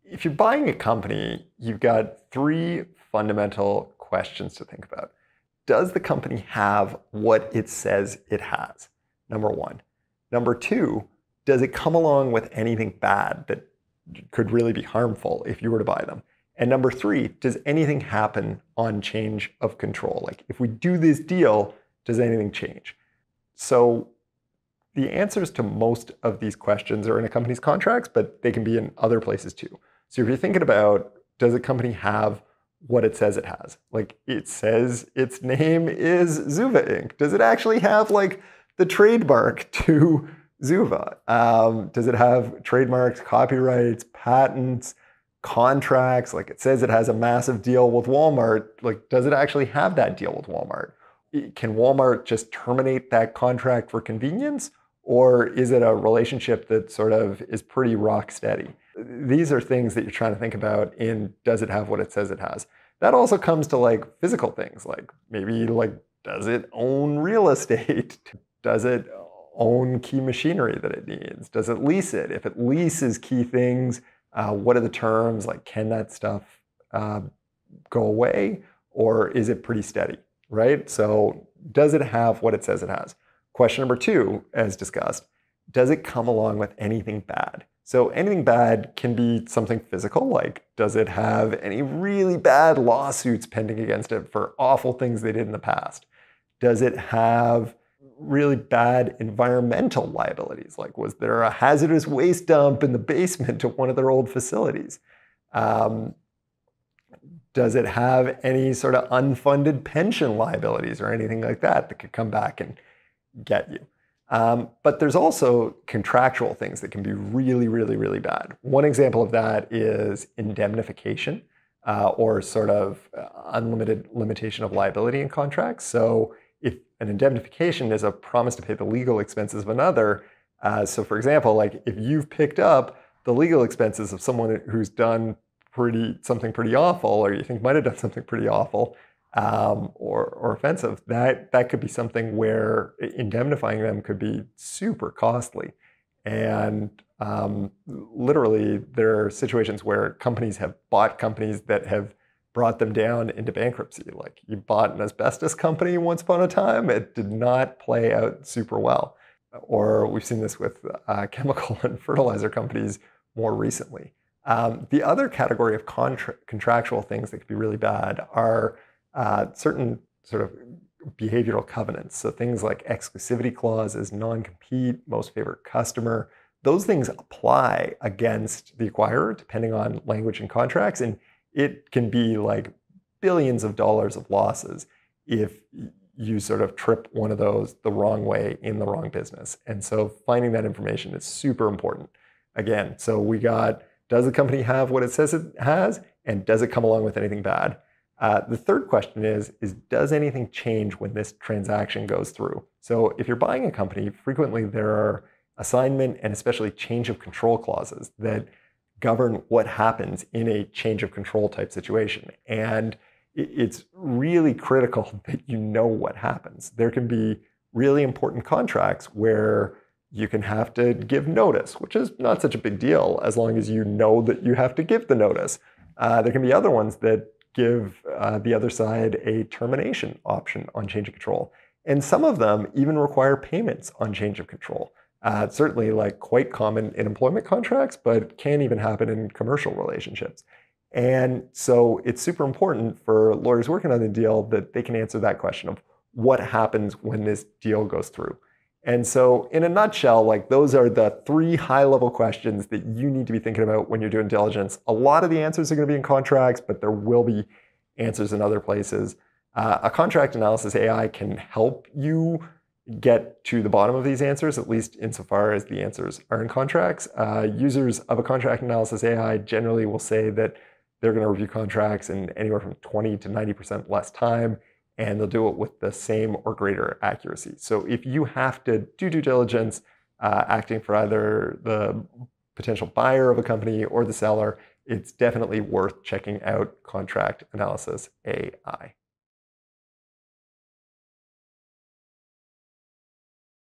If you're buying a company, you've got three fundamental questions to think about. Does the company have what it says it has? Number one. Number two, does it come along with anything bad that could really be harmful if you were to buy them? And number three, does anything happen on change of control? Like if we do this deal, does anything change? So the answers to most of these questions are in a company's contracts, but they can be in other places too. So if you're thinking about, does a company have what it says it has? Like it says its name is Zuva Inc. Does it actually have like the trademark to Zuva? Does it have trademarks, copyrights, patents, contracts? Like it says it has a massive deal with Walmart. Like, does it actually have that deal with Walmart? Can Walmart just terminate that contract for convenience? Or is it a relationship that sort of is pretty rock steady? These are things that you're trying to think about in, does it have what it says it has? That also comes to like physical things, like maybe like, does it own real estate? Does it own key machinery that it needs? Does it lease it? If it leases key things, what are the terms? Like, can that stuff go away? Or is it pretty steady, right? So does it have what it says it has? Question number two, as discussed, does it come along with anything bad? So anything bad can be something physical, like does it have any really bad lawsuits pending against it for awful things they did in the past? Does it have really bad environmental liabilities? Like was there a hazardous waste dump in the basement of one of their old facilities? Does it have any sort of unfunded pension liabilities or anything like that that could come back and get you? But there's also contractual things that can be really, really, really bad. One example of that is indemnification or sort of unlimited limitation of liability in contracts. So if an indemnification is a promise to pay the legal expenses of another, so for example, like if you've picked up the legal expenses of someone who's done something pretty awful, or you think might have done something pretty awful, or offensive, that could be something where indemnifying them could be super costly. And literally, there are situations where companies have bought companies that have brought them down into bankruptcy. Like you bought an asbestos company once upon a time, it did not play out super well. Or we've seen this with chemical and fertilizer companies more recently. The other category of contractual things that could be really bad are certain sort of behavioral covenants. So things like exclusivity clauses, non-compete, most favored customer, those things apply against the acquirer depending on language and contracts. And it can be like billions of dollars of losses if you sort of trip one of those the wrong way in the wrong business. And so finding that information is super important. Again, so we got, does the company have what it says it has? And does it come along with anything bad? The third question is does anything change when this transaction goes through? So if you're buying a company, frequently there are assignment and especially change of control clauses that govern what happens in a change of control type situation. And it's really critical that you know what happens. There can be really important contracts where you can have to give notice, which is not such a big deal as long as you know that you have to give the notice. There can be other ones that give the other side a termination option on change of control. And some of them even require payments on change of control. It's certainly like quite common in employment contracts, but can even happen in commercial relationships. And so it's super important for lawyers working on the deal that they can answer that question of what happens when this deal goes through. And so in a nutshell, like those are the three high-level questions that you need to be thinking about when you're doing diligence. A lot of the answers are going to be in contracts, but there will be answers in other places. A contract analysis AI can help you get to the bottom of these answers, at least insofar as the answers are in contracts. Users of a contract analysis AI generally will say that they're going to review contracts in anywhere from 20 to 90% less time, and they'll do it with the same or greater accuracy. So if you have to do due diligence, acting for either the potential buyer of a company or the seller, it's definitely worth checking out contract analysis AI.